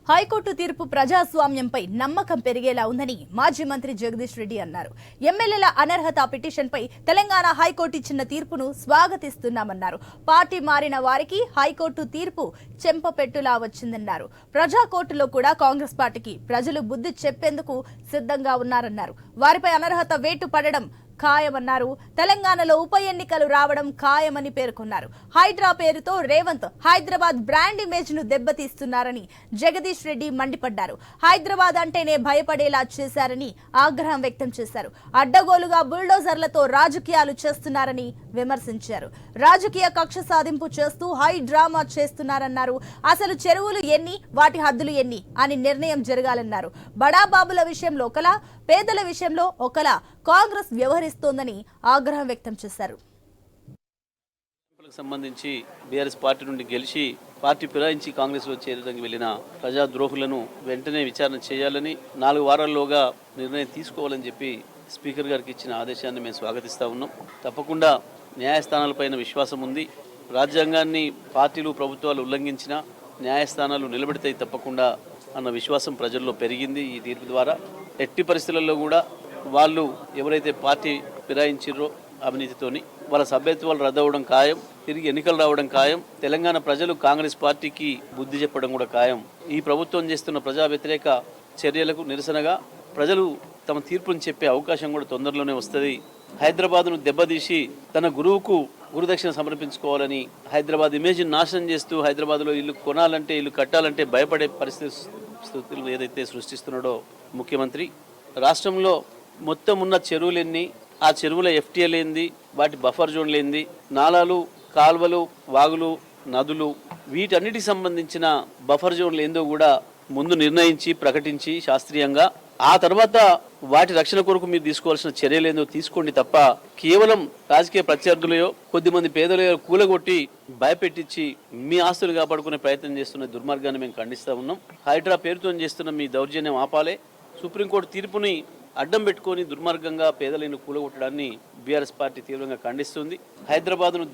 High court తీర్పు ప్రజాస్వామ్యంపై నమ్మకం పెరిగేలా ఉందని మాజీ మంత్రి జగదీష్ రెడ్డి అన్నారు. ఎమ్మెల్యేల అనర్హత పిటిషన్పై తెలంగాణ హైకోర్టు ఇచ్చిన తీర్పును స్వాగతిస్తున్నామన్నారు. పార్టీ మారిన వారికి హైకోర్టు తీర్పు చెంపపెట్టులా వచ్చిందన్నారు. ప్రజా కోర్టులో కూడా కాంగ్రెస్ పార్టీకి ప్రజలు బుద్ధి చెప్పేందుకు సిద్ధంగా ఉన్నారన్నారు. వారిపై అనర్హత వేటు పడడం ఖాయమన్నారు. తెలంగాణలో ఉప ఎన్నికలు రావడం ఖాయమని పేర్కొన్నారు. హైడ్రా పేరుతో రేవంత్ హైదరాబాద్ బ్రాండ్ ఇమేజ్ ను దెబ్బతీస్తున్నారని జగదీష్ రెడ్డి మండిపడ్డారు. హైదరాబాద్ అంటేనే భయపడేలా చేశారని ఆగ్రహం వ్యక్తం చేశారు. అడ్డగోలుగా బుల్డోజర్లతో రాజకీయాలు చేస్తున్నారని విమర్శించారు. రాజకీయ కక్ష సాధింపు చేస్తూ హై డ్రామా చేస్తున్నారన్నారు. అసలు చెరువులు ఎన్ని, వాటి హద్దులు ఎన్ని అని నిర్ణయం జరగాలన్నారు. బడాబాబుల విషయంలో ఒకలా, పేదల విషయంలో ఒకలా కాంగ్రెస్ వ్యవహరిస్తోందని ఆగ్రహం వ్యక్తం చేశారు. సంబంధించి బీఆర్ఎస్ పార్టీ నుండి గెలిచి పార్టీ ఫిరాయించి కాంగ్రెస్ లో చేరడానికి వెళ్లిన ప్రజాద్రోహులను వెంటనే విచారణ చేయాలని 4 వారాల్లోగా నిర్ణయం తీసుకోవాలని చెప్పి స్పీకర్ గారికి ఇచ్చిన ఆదేశాన్ని మేము స్వాగతిస్తా ఉన్నాం. తప్పకుండా న్యాయస్థానాలపైన విశ్వాసం ఉంది. రాజ్యాంగాన్ని పార్టీలు ప్రభుత్వాలు ఉల్లంఘించిన న్యాయస్థానాలు నిలబెడతాయి తప్పకుండా అన్న విశ్వాసం ప్రజల్లో పెరిగింది. ఈ తీర్పు ద్వారా ఎట్టి పరిస్థితులలో కూడా వాళ్ళు ఎవరైతే పార్టీ ఫిరాయించారో అవినీతితోని వాళ్ళ సభ్యత్వాలు రద్దవడం ఖాయం, తిరిగి ఎన్నికలు రావడం ఖాయం. తెలంగాణ ప్రజలు కాంగ్రెస్ పార్టీకి బుద్ధి చెప్పడం కూడా ఖాయం. ఈ ప్రభుత్వం చేస్తున్న ప్రజా వ్యతిరేక చర్యలకు నిరసనగా ప్రజలు తమ తీర్పును చెప్పే అవకాశం కూడా తొందరలోనే వస్తుంది. హైదరాబాద్ను దెబ్బతీసి తన గురువుకు గురుదక్షిణ సమర్పించుకోవాలని హైదరాబాద్ ఇమేజ్ నాశనం చేస్తూ హైదరాబాద్లో ఇల్లు కొనాలంటే, ఇల్లు కట్టాలంటే భయపడే పరిస్థితులు ఏదైతే సృష్టిస్తున్నాడో ముఖ్యమంత్రి, రాష్ట్రంలో మొత్తం ఉన్న చెరువులు ఎన్ని, ఆ చెరువుల ఎఫ్టీఎల్ ఏంది, వాటి బఫర్ జోన్లు ఏంది, నాలాలు, కాల్వలు, వాగులు, నదులు, వీటన్నిటికి సంబంధించిన బఫర్ జోన్లు ఏందో కూడా ముందు నిర్ణయించి ప్రకటించి శాస్త్రీయంగా ఆ తర్వాత వాటి రక్షణ కొరకు మీరు తీసుకోవాల్సిన చర్యలేందో తీసుకోండి తప్ప కేవలం రాజకీయ ప్రత్యర్థులయో కొద్దిమంది పేదలయో కూలగొట్టి భయపెట్టించి మీ ఆస్తులు కాపాడుకునే ప్రయత్నం చేస్తున్న దుర్మార్గాన్ని మేము ఖండిస్తా ఉన్నాం. హైడ్రా పేరుతో చేస్తున్న మీ దౌర్జన్యం ఆపాలే. సుప్రీంకోర్టు తీర్పుని అడ్డం పెట్టుకొని దుర్మార్గంగా పేదలను కూలగొట్టడాన్ని బీఆర్ఎస్ పార్టీ తీవ్రంగా ఖండిస్తుంది. హైదరాబాద్ను